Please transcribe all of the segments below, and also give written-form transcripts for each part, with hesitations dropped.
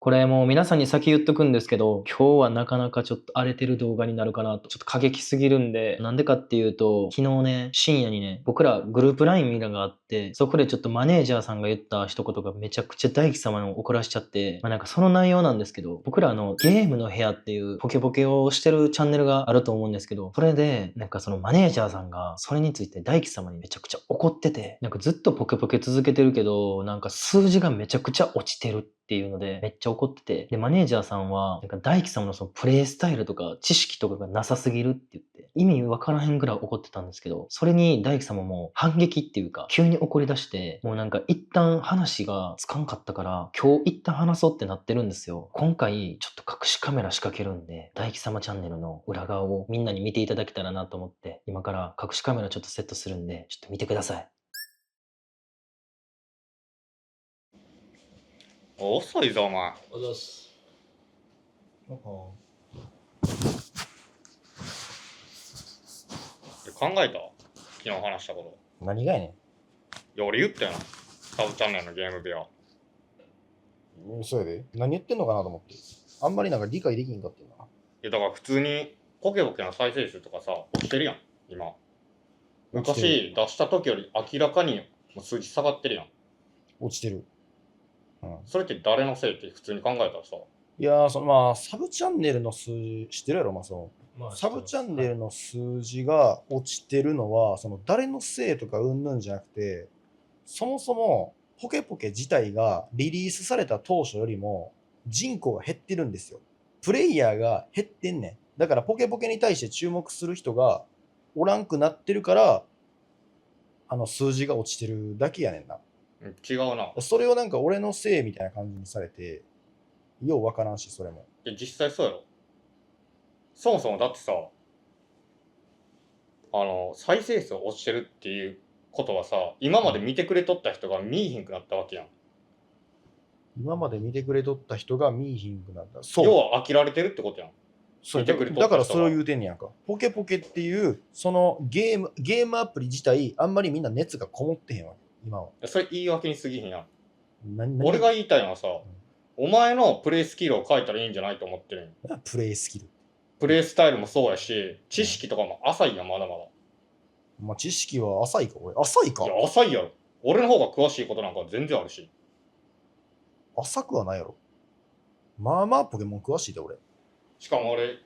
これもう皆さんに先言っとくんですけど、今日はなかなかちょっと荒れてる動画になるかなと、ちょっと過激すぎるんで、なんでかっていうと、昨日ね、深夜にね、僕らグループ LINE みたいなのがあって、そこでちょっとマネージャーさんが言った一言がめちゃくちゃ大輝様に怒らしちゃって、なんかその内容なんですけど、僕らゲームの部屋っていうポケポケをしてるチャンネルがあると思うんですけど、それで、なんかそのマネージャーさんが、それについて大輝様にめちゃくちゃ怒ってて、なんかずっとポケポケ続けてるけど、なんか数字がめちゃくちゃ落ちてるっていうので、めっちゃ怒ってて、で、マネージャーさんは、なんか大輝様のそのプレイスタイルとか知識とかがなさすぎるって言って、意味わからへんぐらい怒ってたんですけど、それに大輝様も反撃っていうか、急に怒り出して、もうなんか一旦話がつかんかったから、今日一旦話そうってなってるんですよ。今回、ちょっと隠しカメラ仕掛けるんで、大輝様チャンネルの裏側をみんなに見ていただけたらなと思って、今から隠しカメラちょっとセットするんで、ちょっと見てください。遅いぞお前。おざす。考えた昨日話したこ何がやねと。いや俺言ったよな、サブチャンネルのゲーム部屋。ん。そうやで。何言ってんのかなと思って。あんまりなんか理解できんかってんな。いやだから普通にポケポケの再生数とかさ落ちてるやん今。落ちてる。昔出した時より明らかにもう数値下がってるやん。落ちてる。それって誰のせいって普通に考えたらさ、いやー、まあ、サブチャンネルの数字、知ってるやろ、まあ、サブチャンネルの。の数字が落ちてるのは、誰のせいとかうんぬんじゃなくて、そもそも、ポケポケ自体がリリースされた当初よりも人口が減ってるんですよ。プレイヤーが減ってんねん。だからポケポケに対して注目する人がおらんくなってるから、数字が落ちてるだけやねんな。違うな。それをなんか俺のせいみたいな感じにされて、ようわからんし、それも。いや実際そうやろ。そもそもだってさ、再生数落ちてるっていうことはさ、今まで見てくれとった人が見えへんくなったわけやん。今まで見てくれとった人が見いひんくなった。そう。要は飽きられてるってことやん。そう見てくれとった人がだからそれを言うてんねやんか。ポケポケっていう、そのゲームアプリ自体、あんまりみんな熱がこもってへんわけ、今は。それ言い訳に過ぎへんやん。何俺が言いたいのはさ、お前のプレイスキルを変えたらいいんじゃないと思ってるんよ。プレイスキル。プレイスタイルもそうやし、知識とかも浅いやん、まだまだ。まあ、知識は浅いか、俺。浅いかいや、浅いやろ。俺の方が詳しいことなんか全然あるし。浅くはないやろ。まあまあポケモン詳しいで、俺。しかも俺、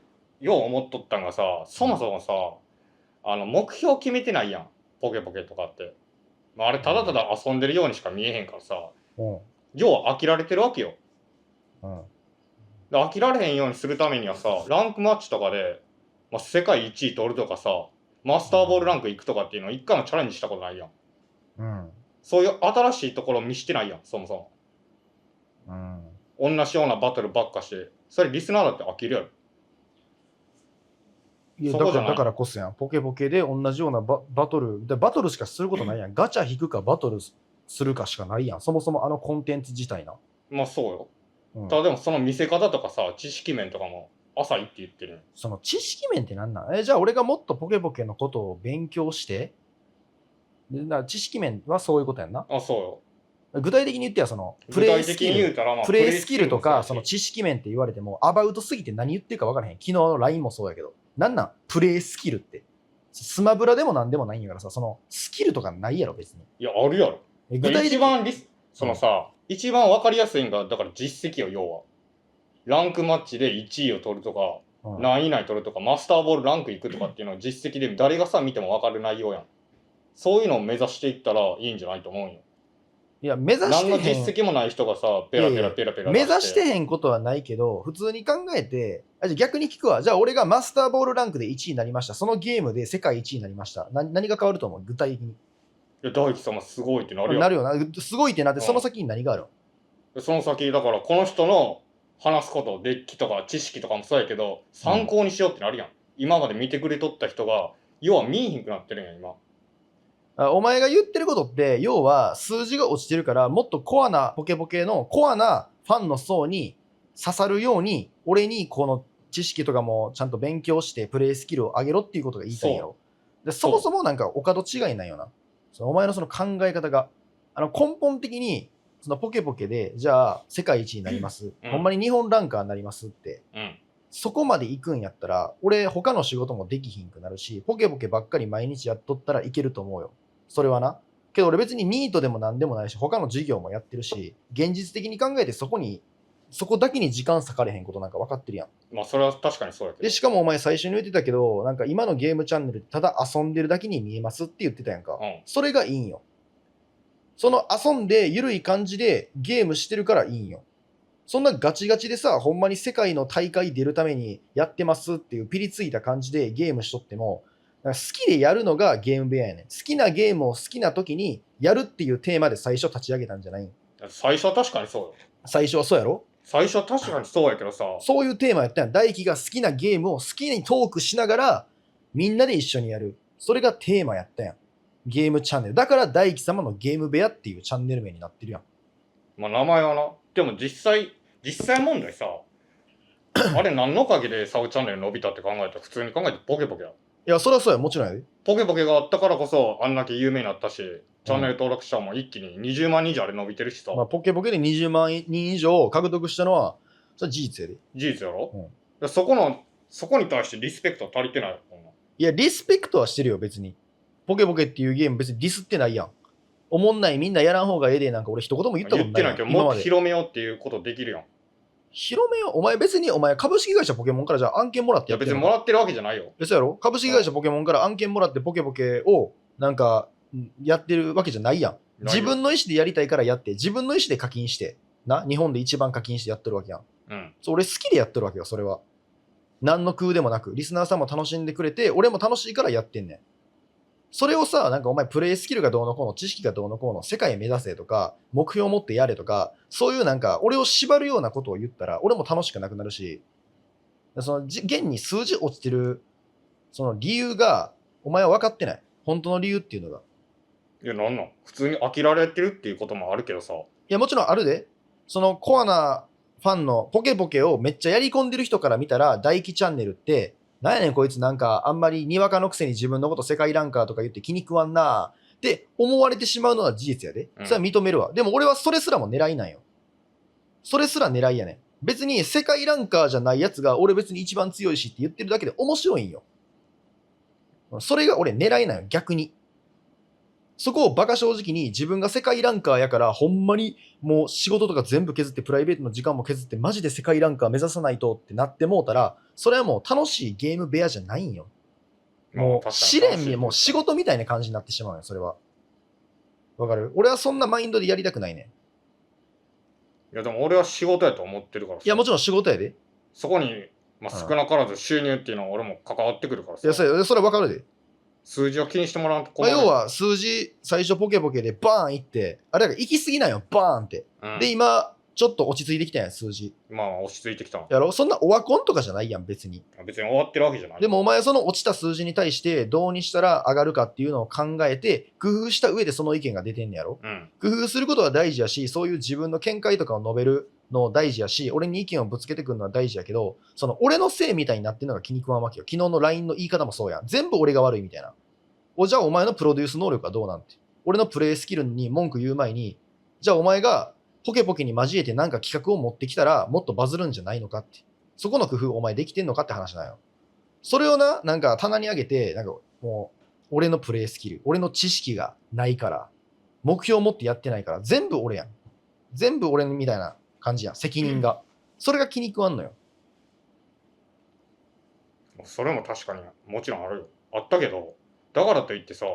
よう思っとったんがさ、そもそもさ、目標決めてないやん。ポケポケとかって。まあ、あれ、ただただ遊んでるようにしか見えへんからさ、うん。要は飽きられてるわけよ。うん。で飽きられへんようにするためにはさ、ランクマッチとかで、まあ、世界1位取るとかさ、マスターボールランク行くとかっていうのを一回もチャレンジしたことないやん。うん。そういう新しいところ見してないやん、そもそも。うん。同じようなバトルばっかして、それリスナーだって飽きるやろ。いやそこじゃないだからこそやん。ポケポケで同じようなバトル、バトルしかすることないやん。ガチャ引くかバトルするかしかないやん。そもそもあのコンテンツ自体な。まあそうよ。うん、ただでもその見せ方とかさ、知識面とかも浅いって言ってるんよ。その知識面ってなんなんじゃあ俺がもっとポケポケのことを勉強して、知識面はそういうことやんな。あ、そうよ。具体的に言ってはプ具レイ体的に言うたら、まあ、プレイスキルとか、プレイスキルもそうやし知識面って言われても、アバウトすぎて何言ってるか分からへん。昨日の LINE もそうやけど。なんプレイスキルって。スマブラでもなんでもないんやからさ、スキルとかないやろ、別に。いや、あるやろ。具体的に。一番一番わかりやすいんが、だから実績よ、要は。ランクマッチで1位を取るとか、何位以内取るとか、マスターボールランク行くとかっていうのは実績で誰がさ、見てもわかる内容やん。そういうのを目指していったらいいんじゃないと思うんよ。いや、目指してへん。何の実績もない人がさ、ペラペラペラペラ目指してへんことはないけど、普通に考えて、じゃあ逆に聞くわ。じゃあ俺がマスターボールランクで1位になりました。そのゲームで世界1位になりました。何が変わると思う具体的に。いや、大輝様すごいってなるやん。なるよな。すごいってなって、その先に何があるその先、だからこの人の話すこと、デッキとか知識とかもそうやけど、参考にしようってなるやん。今まで見てくれとった人が、要は見えへんくなってるんや、今。お前が言ってることって、要は数字が落ちてるから、もっとコアなポケポケのコアなファンの層に刺さるように、俺にこの知識とかもちゃんと勉強してプレイスキルを上げろっていうことが言いたいんやろ。そもそもなんかお門違いなんよな。お前のその考え方が。根本的に、そのポケポケで、じゃあ世界一になります。ほんまに日本ランカーになりますって。そこまで行くんやったら、俺他の仕事もできひんくなるし、ポケポケばっかり毎日やっとったらいけると思うよ。それはな。けど俺別にニートでもなんでもないし、他の事業もやってるし、現実的に考えてそこだけに時間割かれへんことなんか分かってるやん。まあそれは確かにそうやけど。で、しかもお前最初に言ってたけど、なんか今のゲームチャンネルってただ遊んでるだけに見えますって言ってたやんか。それがいいんよ。その遊んで緩い感じでゲームしてるからいいんよ。そんなガチガチでさ、ほんまに世界の大会出るためにやってますっていうピリついた感じでゲームしとっても、好きでやるのがゲーム部屋やねん。好きなゲームを好きな時にやるっていうテーマで最初立ち上げたんじゃないん。最初は確かにそうよ。最初はそうやろ。最初は確かにそうやけどさ。そういうテーマやったやん。大輝が好きなゲームを好きにトークしながらみんなで一緒にやる。それがテーマやったやん。ゲームチャンネル。だから大輝様のゲーム部屋っていうチャンネル名になってるやん。まあ名前はな。でも実際問題さ、あれ何のおかげでサブチャンネル伸びたって考えたら普通に考えてポケポケや。いや、そりゃそうや。もちろんやで。ポケポケがあったからこそあんだけ有名になったし、チャンネル登録者も一気に20万人以上あれ伸びてるしさ。まあ、ポケポケで20万人以上獲得したのは、それは事実やで。事実やろ、そこに対してリスペクト足りてないよ。いや、リスペクトはしてるよ、別に。ポケポケっていうゲーム別にディスってないやん。おもんないみんなやらん方がええでなんか俺一言も言ったことない。言ってないけど、もっと広めようっていうことできるやん。広めよう。お前別に、お前株式会社ポケモンからじゃあ案件もらってやってるの？いや別にもらってるわけじゃないよ。そうやろ？株式会社ポケモンから案件もらってポケポケをなんかやってるわけじゃないやん。自分の意思でやりたいからやって、自分の意思で課金して、日本で一番課金してやってるわけやん。俺好きでやってるわけよ、それは。何の空でもなく、リスナーさんも楽しんでくれて、俺も楽しいからやってんねん。それをさ、なんかお前プレイスキルがどうのこうの、知識がどうのこうの、世界目指せとか、目標を持ってやれとか、そういうなんか俺を縛るようなことを言ったら、俺も楽しくなくなるし、その現に数字落ちてる、その理由が、お前は分かってない。本当の理由っていうのが。いや、なん普通に飽きられてるっていうこともあるけどさ。いや、もちろんあるで。そのコアなファンのポケポケをめっちゃやり込んでる人から見たら、大輝チャンネルって、なんやねんこいつなんかあんまりにわかのくせに自分のこと世界ランカーとか言って気に食わんなって思われてしまうのは事実やで。それは認めるわ。でも俺はそれすらも狙いなんよ。それすら狙いやねん。別に世界ランカーじゃないやつが俺別に一番強いしって言ってるだけで面白いんよ。それが俺狙いなんよ、逆に。そこをバカ正直に自分が世界ランカーやからほんまにもう仕事とか全部削ってプライベートの時間も削ってマジで世界ランカー目指さないとってなってもうたら、それはもう楽しいゲーム部屋じゃないんよ。もう試練にもう仕事みたいな感じになってしまうよ、それは。わかる？俺はそんなマインドでやりたくないね。いやでも俺は仕事やと思ってるからさ。いやもちろん仕事やで。そこに、まあ、少なからず収入っていうのは俺も関わってくるからさ。いやそれはわかるで。数字を気にしてもらうと困る。要は数字最初ポケポケでバーンいって、あれが行き過ぎなんよ、バーンって。で今ちょっと落ち着いてきたやん、数字。まあ落ち着いてきた。やろ？そんなオワコンとかじゃないやん、別に。別に終わってるわけじゃない。でもお前その落ちた数字に対してどうにしたら上がるかっていうのを考えて、工夫した上でその意見が出てんねやろ？工夫することは大事やし、そういう自分の見解とかを述べるの大事やし、俺に意見をぶつけてくるのは大事やけど、その俺のせいみたいになってるのが気に食わんわけよ。昨日の LINE の言い方もそうやん。全部俺が悪いみたいな。じゃあお前のプロデュース能力はどうなんて。俺のプレイスキルに文句言う前に、じゃあお前がポケポケに交えてなんか企画を持ってきたらもっとバズるんじゃないのかって。そこの工夫お前できてんのかって話なんよ。それをなんか棚に上げて、なんかもう俺のプレイスキル、俺の知識がないから、目標を持ってやってないから、全部俺やん。全部俺みたいな感じやん。責任が。それが気に食わんのよ。それも確かにもちろんあるよ。あったけど、だからといってさ、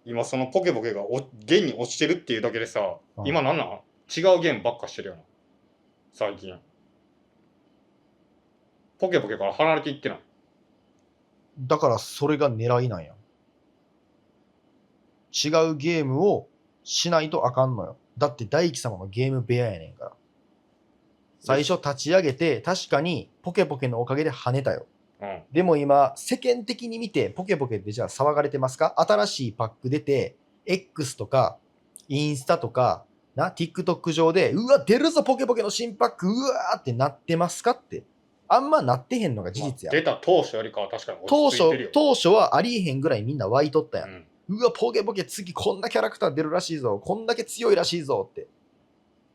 今そのポケポケが現に落ちてるっていうだけでさ、今なんなん？違うゲームばっかしてるよな。最近。ポケポケから離れていってない。だからそれが狙いなんや。違うゲームをしないとあかんのよ。だって大輝様のゲーム部屋やねんから。最初立ち上げて確かにポケポケのおかげで跳ねたよ。でも今世間的に見てポケポケってじゃあ騒がれてますか？新しいパック出て X とかインスタとかTikTok 上でうわ出るぞポケポケの新パックうわーってなってますかって。あんまなってへんのが事実や。出た当初よりかは確かに落ち着いてるよ。当初はありえへんぐらいみんな湧いとったやん。うわポケポケ次こんなキャラクター出るらしいぞ、こんだけ強いらしいぞって。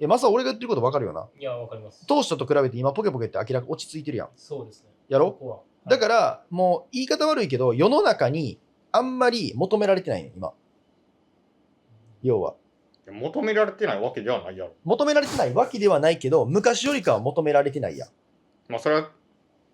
マサ俺が言ってること分かるよな。いや、わかります。当初と比べて今ポケポケって明らか落ち着いてるやん。そうですね。やろここは。だからもう言い方悪いけど世の中にあんまり求められてないね今。要は。求められてないわけではないやろ。求められてないわけではないけど昔よりかは求められてないやん。まあそれは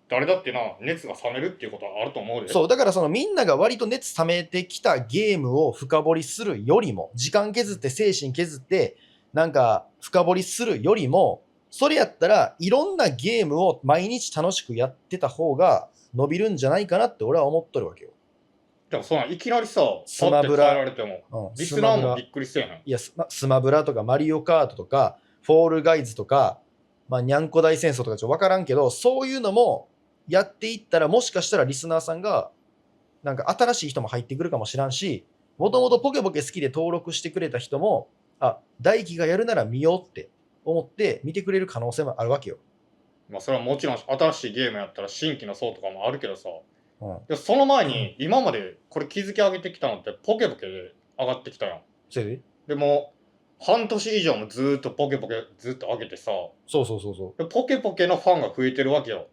誰だってな、熱が冷めるっていうことはあると思うで。そう、だからそのみんなが割と熱冷めてきたゲームを深掘りするよりも、時間削って精神削ってなんか深掘りするよりも、それやったらいろんなゲームを毎日楽しくやってた方が伸びるんじゃないかなって俺は思っとるわけよ。でもそんないきなりさ、スマブラパッて変えられても、リスナーもびっくりせえへん。いやスマブラとかマリオカートとかフォールガイズとか、まあ、にゃんこ大戦争とかちょっと分からんけど、そういうのもやっていったらもしかしたらリスナーさんがなんか新しい人も入ってくるかもしらんし、もともとポケポケ好きで登録してくれた人も、あ、大輝がやるなら見ようって思って見てくれる可能性もあるわけよ。まあそれはもちろん新しいゲームやったら新規の層とかもあるけどさ、うん。でその前に今までこれ築き上げてきたのってポケポケで上がってきたやん。それででも半年以上もずーっとポケポケずっと上げてさ、そうそうそうそう。でポケポケのファンが増えてるわけよ。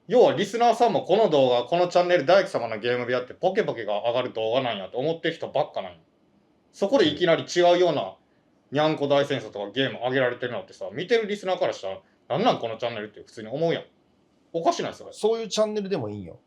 要はリスナーさんもこの動画、このチャンネル大輝様のゲーム部屋ってポケポケが上がる動画なんやと思ってる人ばっかなんや。そこでいきなり違うようなにゃんこ大戦争とかゲーム上げられてるのってさ、見てるリスナーからしたらなんなんこのチャンネルって普通に思うやん。おかしないそれ。そういうチャンネルでもいいんよ。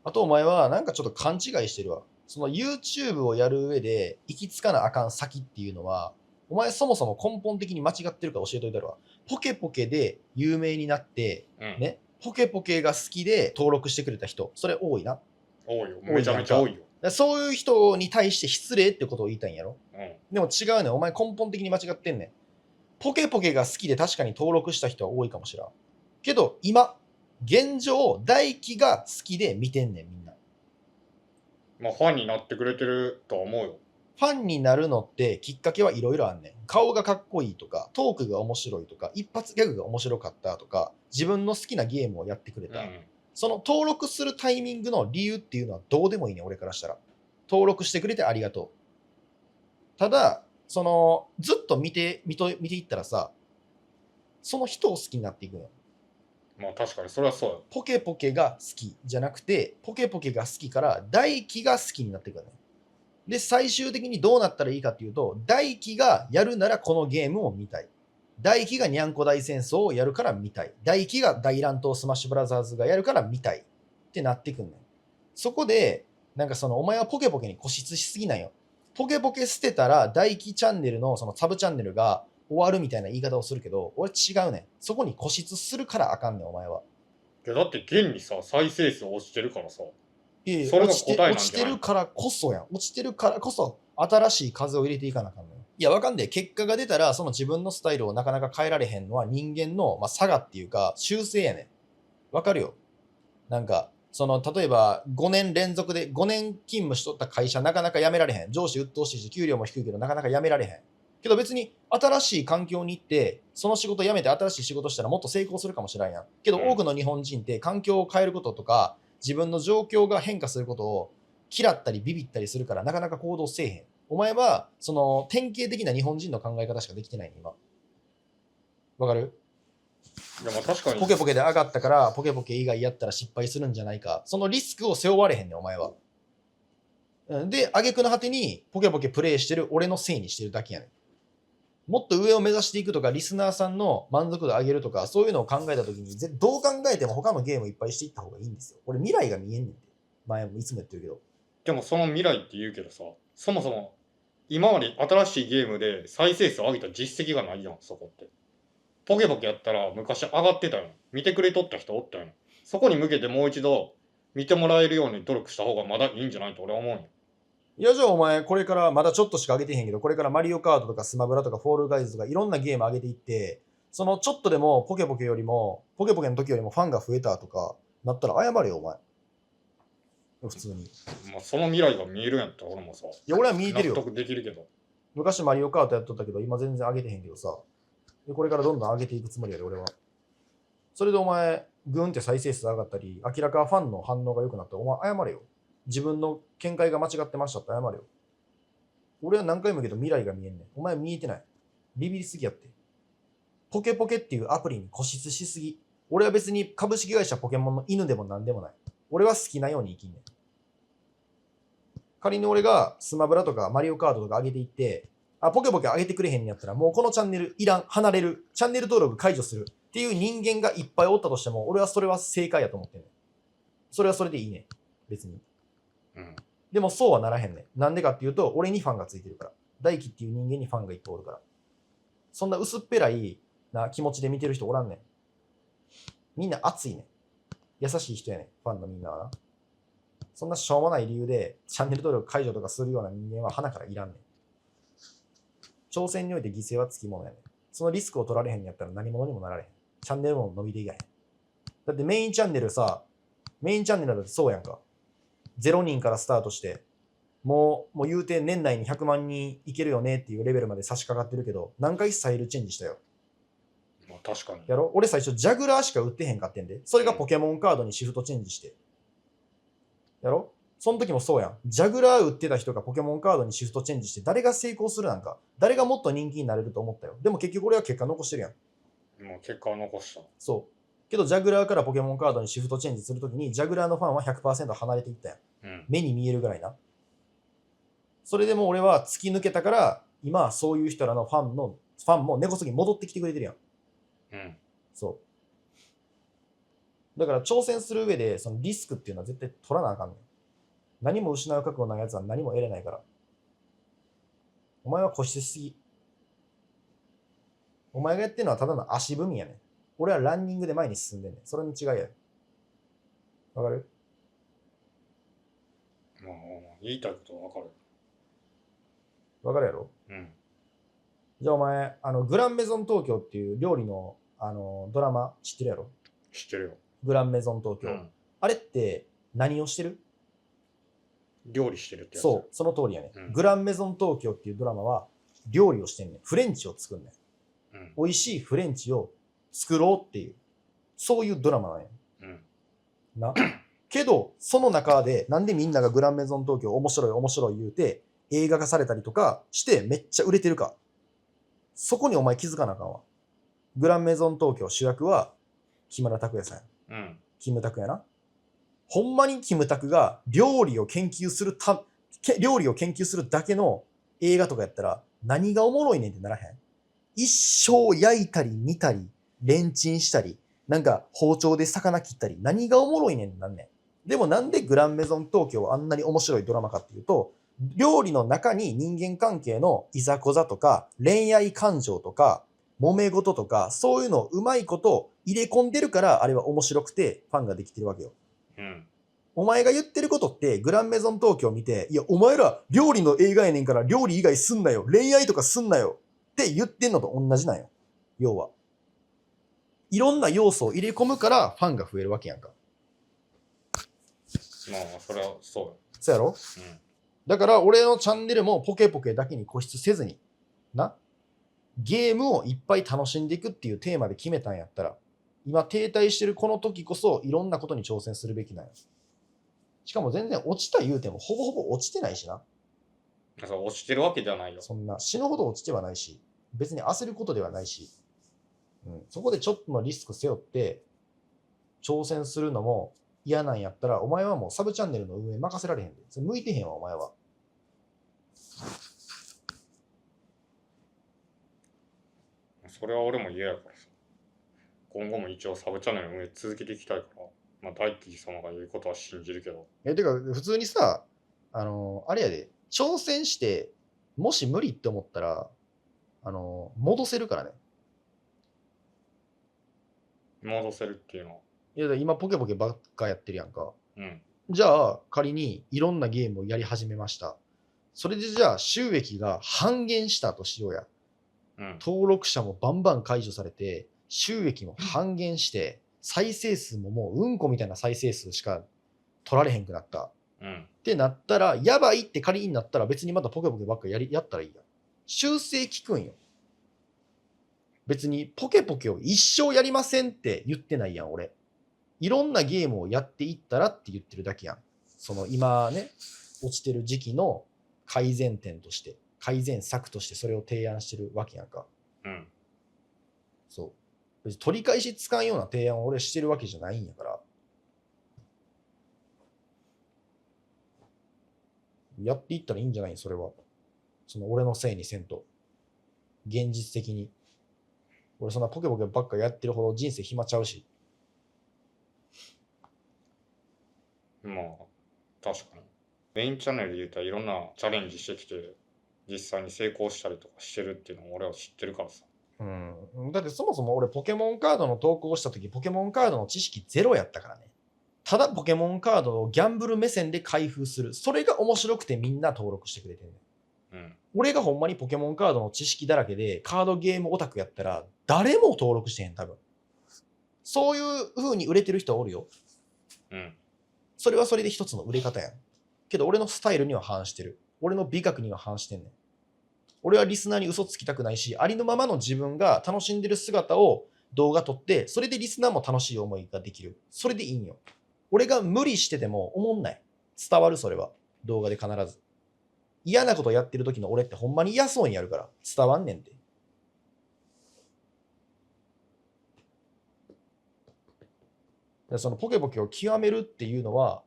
あとお前はなんかちょっと勘違いしてるわ。その YouTube をやる上で行き着かなあかん先っていうのは、お前そもそも根本的に間違ってるから教えといたるわ。ポケポケで有名になって、うん。ね、ポケポケが好きで登録してくれた人、それ多いな。多いよ。めちゃめちゃ多いよ。そういう人に対して失礼ってことを言いたいんやろ。うん。でも違うねん。お前根本的に間違ってんねん。ポケポケが好きで確かに登録した人は多いかもしらん。けど今、現状、大輝が好きで見てんねん、みんな。まあファンになってくれてるとは思うよ。ファンになるのってきっかけはいろいろあんねん。顔がかっこいいとか、トークが面白いとか、一発ギャグが面白かったとか、自分の好きなゲームをやってくれた。うん。その登録するタイミングの理由っていうのはどうでもいいねん、俺からしたら。登録してくれてありがとう。ただ、その、ずっと見ていったらさ、その人を好きになっていくのよ。まあ確かにそれはそうよ。ポケポケが好きじゃなくて、ポケポケが好きから大輝が好きになっていくのよ。で、最終的にどうなったらいいかっていうと、大輝がやるならこのゲームを見たい。大輝がにゃんこ大戦争をやるから見たい。大輝が大乱闘スマッシュブラザーズがやるから見たい。ってなってくんねん。そこで、なんかその、お前はポケポケに固執しすぎないよ。ポケポケ捨てたら大輝チャンネルのそのサブチャンネルが終わるみたいな言い方をするけど、俺違うねん。そこに固執するからあかんねん、お前は。いやだって現にさ、再生数落ちてるからさ。いやいやそれが落ちて答えなんじゃない落ちてるからこそやん。落ちてるからこそ、新しい風を入れていかなあかんのよ。いや、わかんねえ。結果が出たら、その自分のスタイルをなかなか変えられへんのは人間の、差がっていうか、修正やねん。わかるよ。なんか、その、例えば、5年連続で、5年勤務しとった会社、なかなか辞められへん。上司鬱陶しいし、給料も低いけど、なかなか辞められへん。けど別に、新しい環境に行って、その仕事辞めて新しい仕事したらもっと成功するかもしれんやん。けど、うん多くの日本人って環境を変えることとか、自分の状況が変化することを嫌ったりビビったりするから、なかなか行動せえへん。お前は、その、典型的な日本人の考え方しかできてないね、今。わかる？いやまあ確かに。ポケポケで上がったからポケポケ以外やったら失敗するんじゃないか。そのリスクを背負われへんねん、お前は。で、挙句の果てにポケポケプレイしてる俺のせいにしてるだけやねん。もっと上を目指していくとか、リスナーさんの満足度上げるとか、そういうのを考えたときに、どう考えても他のゲームいっぱいしていった方がいいんですよ。俺未来が見えんねんて。前もいつも言ってるけど。でもその未来って言うけどさ、そもそも今まで新しいゲームで再生数を上げた実績がないやん、そこって。ポケポケやったら昔上がってたよ。見てくれとった人おったよ。そこに向けてもう一度見てもらえるように努力した方がまだいいんじゃないと俺は思うんよ。いや、じゃあお前、これからまだちょっとしか上げてへんけど、これからマリオカートとかスマブラとかフォールガイズとかいろんなゲーム上げていって、そのちょっとでもポケポケよりも、ポケポケの時よりもファンが増えたとかなったら謝れよ、お前。普通に。いまあその未来が見えるんやったら俺もさ、や、俺は見えてるよ。納得できるけど。昔マリオカートやっとったけど、今全然上げてへんけどさ。でこれからどんどん上げていくつもりやで、俺は。それでお前、グーンって再生数上がったり、明らかファンの反応が良くなったら、お前謝れよ。自分の見解が間違ってましたって謝れよ。俺は何回も言うけど未来が見えんねん。お前見えてない。ビビりすぎやって。ポケポケっていうアプリに固執しすぎ。俺は別に株式会社ポケモンの犬でもなんでもない。俺は好きなように生きんねん。仮に俺がスマブラとかマリオカードとか上げていって、ポケポケ上げてくれへんんやったら、もうこのチャンネルいらん、離れる、チャンネル登録解除するっていう人間がいっぱいおったとしても、俺はそれは正解やと思ってんねん。それはそれでいいねん。別に。うん。でもそうはならへんねん。なんでかっていうと、俺にファンがついてるから。大輝っていう人間にファンがいっぱいおるから。そんな薄っぺらいな気持ちで見てる人おらんねん。みんな熱いねん。優しい人やねん。ファンのみんなはな。そんなしょうもない理由でチャンネル登録解除とかするような人間は鼻からいらんねん。挑戦において犠牲はつきものやねん。そのリスクを取られへんやったら何者にもなられへん。チャンネルも伸びていかへん。だってメインチャンネルさ、メインチャンネルだってそうやんか。0人からスタートして、もう言うて年内に100万人いけるよねっていうレベルまで差し掛かってるけど、何回サイルチェンジしたよ。まあ確かに。やろ？俺最初ジャグラーしか売ってへんかってんで。それがポケモンカードにシフトチェンジして。やろ？その時もそうやん。ジャグラー売ってた人がポケモンカードにシフトチェンジして、誰が成功するなんか、誰がもっと人気になれると思ったよ。でも結局俺は結果残してるやん。もう結果を残した。そう。けどジャグラーからポケモンカードにシフトチェンジするときに、ジャグラーのファンは 100% 離れていったやん。うん。目に見えるぐらいな。それでも俺は突き抜けたから、今そういう人らのファンも根こそぎ戻ってきてくれてるやん。うん。そう。だから挑戦する上で、そのリスクっていうのは絶対取らなあかんねん。何も失う覚悟ないやつは何も得れないから。お前は固執しすぎ。お前がやってるのはただの足踏みやねん。俺はランニングで前に進んでんねん。それの違いや。わかる？まあ、言いたいことはわかる。わかるやろ？うん。じゃあお前、グランメゾン東京っていう料理の、ドラマ知ってるやろ？知ってるよ。グランメゾン東京。うん。あれって何をしてる？料理してるってやつ。そう、その通りやね、うん。グランメゾン東京っていうドラマは料理をしてんねん。フレンチを作んねん。うん。美味しいフレンチを作ろうっていう、そういうドラマなんや。うん。な。けど、その中で、なんでみんながグランメゾン東京面白い面白い言うて、映画化されたりとかしてめっちゃ売れてるか。そこにお前気づかなあかんわ。グランメゾン東京主役は木村拓哉さんや。うん。キムタクやな。ほんまにキムタクが料理を研究するだけの映画とかやったら何がおもろいねんってならへん？一生焼いたり煮たりレンチンしたりなんか包丁で魚切ったり何がおもろいねんってなんねん。でもなんでグランメゾン東京はあんなに面白いドラマかっていうと、料理の中に人間関係のいざこざとか恋愛感情とか揉め事とかそういうのをうまいこと入れ込んでるからあれは面白くてファンができてるわけよ。うん。お前が言ってることってグランメゾン東京を見て、いやお前ら料理の映画やねんから料理以外すんなよ、恋愛とかすんなよって言ってんのと同じなんよ。要は。いろんな要素を入れ込むからファンが増えるわけやんか。まあ、それはそそうやろ？うよ。だから俺のチャンネルもポケポケだけに固執せずに、な、ゲームをいっぱい楽しんでいくっていうテーマで決めたんやったら、今停滞してるこの時こそいろんなことに挑戦するべきなんよ。しかも全然落ちた言うてもほぼほぼ落ちてないしな。うん。そう、落ちてるわけじゃないよ。そんな死ぬほど落ちてはないし、別に焦ることではないし、そこでちょっとのリスク背負って挑戦するのも嫌なんやったら、お前はもうサブチャンネルの運営任せられへんで。それ向いてへんわ、お前は。それは俺も嫌やからさ。今後も一応サブチャンネル運営続けていきたいから、まあ大輝様が言うことは信じるけど。てか、普通にさ、あれやで、挑戦して、もし無理って思ったら、戻せるからね。戻せるっていうのは。いや、今ポケポケばっかやってるやんか。うん。じゃあ、仮にいろんなゲームをやり始めました。それでじゃあ、収益が半減したとしようや。うん。登録者もバンバン解除されて、収益も半減して、再生数ももううんこみたいな再生数しか取られへんくなった。うん。ってなったら、やばいって仮になったら別にまたポケポケばっかやったらいいやん。修正効くんよ。別にポケポケを一生やりませんって言ってないやん、俺。いろんなゲームをやっていったらって言ってるだけやん。その今ね、落ちてる時期の改善点として、改善策としてそれを提案してるわけやんか。うん。そう。別に取り返しつかんような提案を俺してるわけじゃないんやから。やっていったらいいんじゃない？それは。その俺のせいにせんと。現実的に。俺そんなポケポケばっかやってるほど人生暇ちゃうし。まあ、確かに。メインチャンネルで言うたらいろんなチャレンジしてきて、実際に成功したりとかしてるっていうのを俺は知ってるからさ。うん。だってそもそも俺ポケモンカードの投稿した時ポケモンカードの知識ゼロやったからね。ただポケモンカードをギャンブル目線で開封する。それが面白くてみんな登録してくれてるね。うん。俺がほんまにポケモンカードの知識だらけでカードゲームオタクやったら誰も登録してへん多分。そういう風に売れてる人はおるよ。うん。それはそれで一つの売れ方やん。けど俺のスタイルには反してる。俺の美学には反してんねん。俺はリスナーに嘘つきたくないし、ありのままの自分が楽しんでる姿を動画撮って、それでリスナーも楽しい思いができる。それでいいんよ。俺が無理してても思んない。伝わるそれは。動画で必ず。嫌なことやってる時の俺ってほんまに嫌そうにやるから伝わんねんて。でそのポケポケを極めるっていうのは、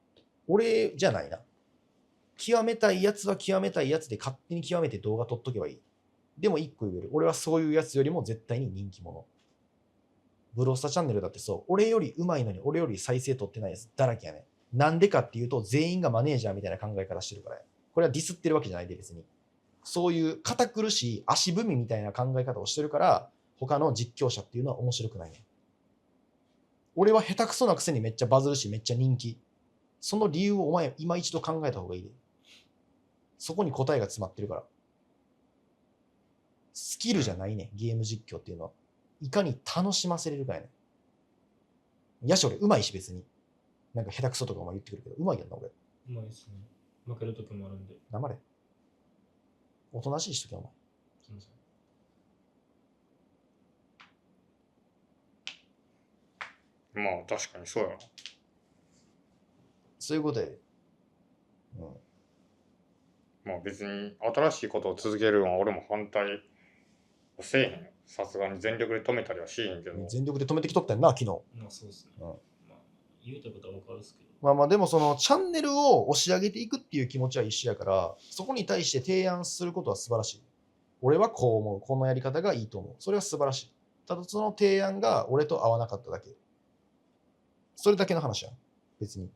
俺じゃないな。極めたいやつは極めたいやつで勝手に極めて動画撮っとけばいい。でも一個言える。俺はそういうやつよりも絶対に人気者。ブロスタチャンネルだってそう。俺より上手いのに俺より再生取ってないやつだらけやね。なんでかっていうと全員がマネージャーみたいな考え方してるからや。これはディスってるわけじゃないで別に。そういう堅苦しい足踏みみたいな考え方をしてるから他の実況者っていうのは面白くないね。俺は下手くそなくせにめっちゃバズるしめっちゃ人気。その理由をお前今一度考えた方がいいで。そこに答えが詰まってるから。スキルじゃないね、ゲーム実況っていうのは。いかに楽しませれるかやね。やし俺うまいし別に。なんか下手くそとかも言ってくるけど、うまいやんな俺。うまいですね。負ける時もあるんで。黙れ。おとなしいしときお前。すみません。まあ確かにそうやな。そういうことで。まあ別に新しいことを続けるのは俺も反対せえへんよ。さすがに全力で止めたりはしへんけど。全力で止めてきとったんな、昨日。まあそうですね。うんまあ言うたことは分かるっすけど。まあまあでもそのチャンネルを押し上げていくっていう気持ちは一緒やから、そこに対して提案することは素晴らしい。俺はこう思う。このやり方がいいと思う。それは素晴らしい。ただその提案が俺と合わなかっただけ。それだけの話やん。別に。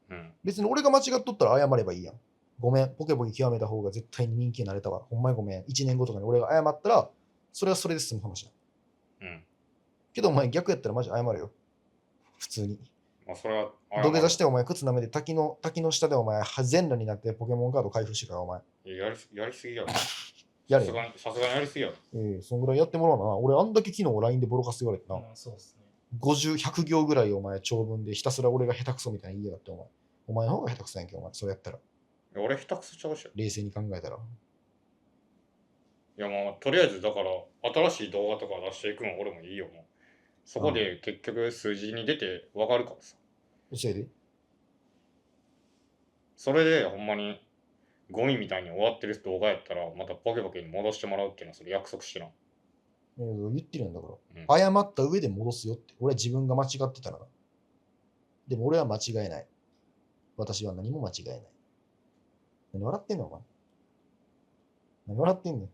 うん。別に俺が間違っとったら謝ればいいやん。ごめん。ポケポケ極めた方が絶対に人気になれたわ。ほんまにごめん。1年後とかに俺が謝ったら、それはそれで済む話やん。うん。けどお前逆やったらマジ謝れよ。普通に。まあそれは土下座してお前靴舐めて滝の下でお前全裸になってポケモンカード開封してからお前。やりすぎやろ。やれよ。さすがにやりすぎやろ。そんぐらいやってもらうな。俺あんだけ昨日 LINE でボロカス言われてな。まあそうですね。50、100行ぐらいお前長文でひたすら俺が下手くそみたいに言いやがってお前。お前の方が下手くそやんけお前。それやったら。俺下手くそちゃうし。冷静に考えたら。いやまあとりあえずだから新しい動画とか出していくの俺もいいよもう。そこで結局数字に出て分かるからさ。教えて。それでほんまにゴミみたいに終わってる動画やったらまたポケポケに戻してもらうっていうのはそれ約束してな。言ってるんだかうんら。謝った上で戻すよって。俺は自分が間違ってたらな。でも俺は間違えない。私は何も間違えない。何笑ってんのお前。何笑ってんねん。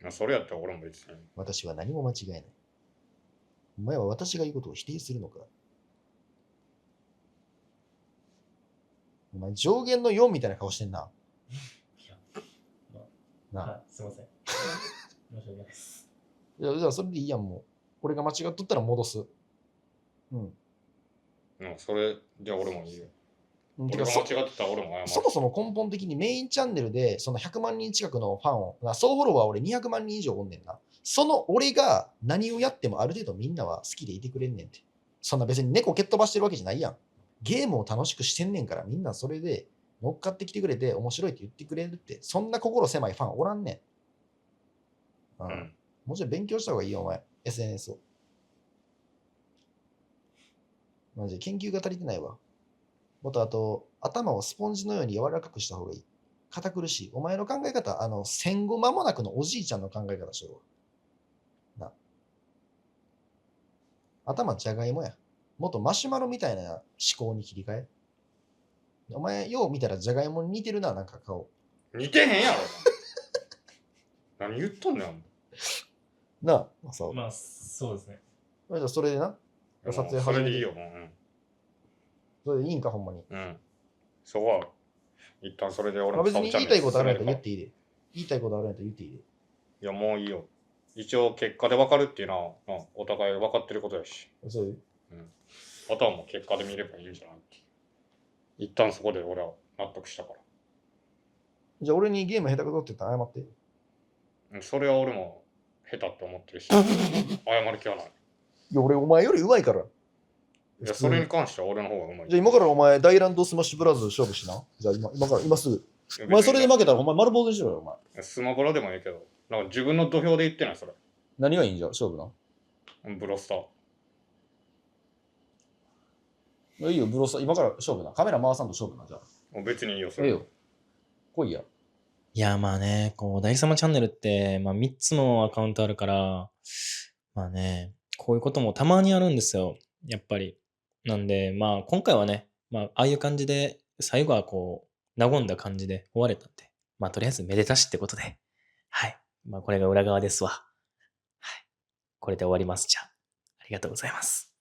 まあそれやったら俺も別に。私は何も間違えない。お前は私が言うことを否定するのか。お前上限の4みたいな顔してんな。いや、まなあ、はい、すいません。申し訳ないです。いや、じゃあそれでいいやん、もう。俺が間違っとったら戻す。うんそれじゃあ俺もいいよ。てか俺が間違ってたら俺も謝る。そもそも根本的にメインチャンネルでその100万人近くのファンを、総フォロワー俺200万人以上おんねんな。その俺が何をやってもある程度みんなは好きでいてくれんねんって。そんな別に猫蹴っ飛ばしてるわけじゃないやん。ゲームを楽しくしてんねんからみんなそれで乗っかってきてくれて面白いって言ってくれるって、そんな心狭いファンおらんねん。もちろん勉強した方がいいよ、お前。SNS を。マジで研究が足りてないわ。もっとあと、頭をスポンジのように柔らかくした方がいい。堅苦しい。お前の考え方、戦後間もなくのおじいちゃんの考え方しろ。な。頭じゃがいもや。もっとマシュマロみたいな思考に切り替え。お前、よう見たらじゃがいもに似てるな、なんか顔。似てへんやろ。何言っとんねん。なあ、そう。まあ、そうですね。じゃあそれでな。撮影始めてそれでいいよ、もう。それでいいんか、ほんまに。うん。そこは、一旦それで俺も別に言いたいことあるんやったら言っていいいで。言いたいことあるんやったら言っていいで。いや、もういいよ。一応、結果で分かるっていうのは、お互い分かってることやし。そういう。あとはもう結果で見ればいいんじゃないって。一旦そこで俺は納得したから。じゃあ俺にゲーム下手くそって言ったら謝って。それは俺も下手って思ってるし、謝る気はない。いや、俺お前より上手いから。いや、それに関しては俺の方がうまい。じゃあ今からお前、大ランドスマッシュブラザーズ勝負しな。じゃあ今から、今すぐ。お前それで負けたらお前丸坊主にしろよ、お前。スマブラでもいいけど、なんか自分の土俵で言ってない、それ。何がいいんじゃ、勝負な。ブロスター。いいよ、ブロスター、今から勝負な。カメラ回さんと勝負な、じゃあ。もう別にいいよ、それ。よ。来いや。いや、まあね、こう、大様チャンネルって、まあ3つのアカウントあるから、まあね、こういうこともたまにあるんですよ。やっぱり。なんで、まあ今回はね、まあああいう感じで、最後はこう、和んだ感じで終われたんで、まあとりあえずめでたしってことで、はい。まあこれが裏側ですわ。はい。これで終わります。じゃあ、ありがとうございます。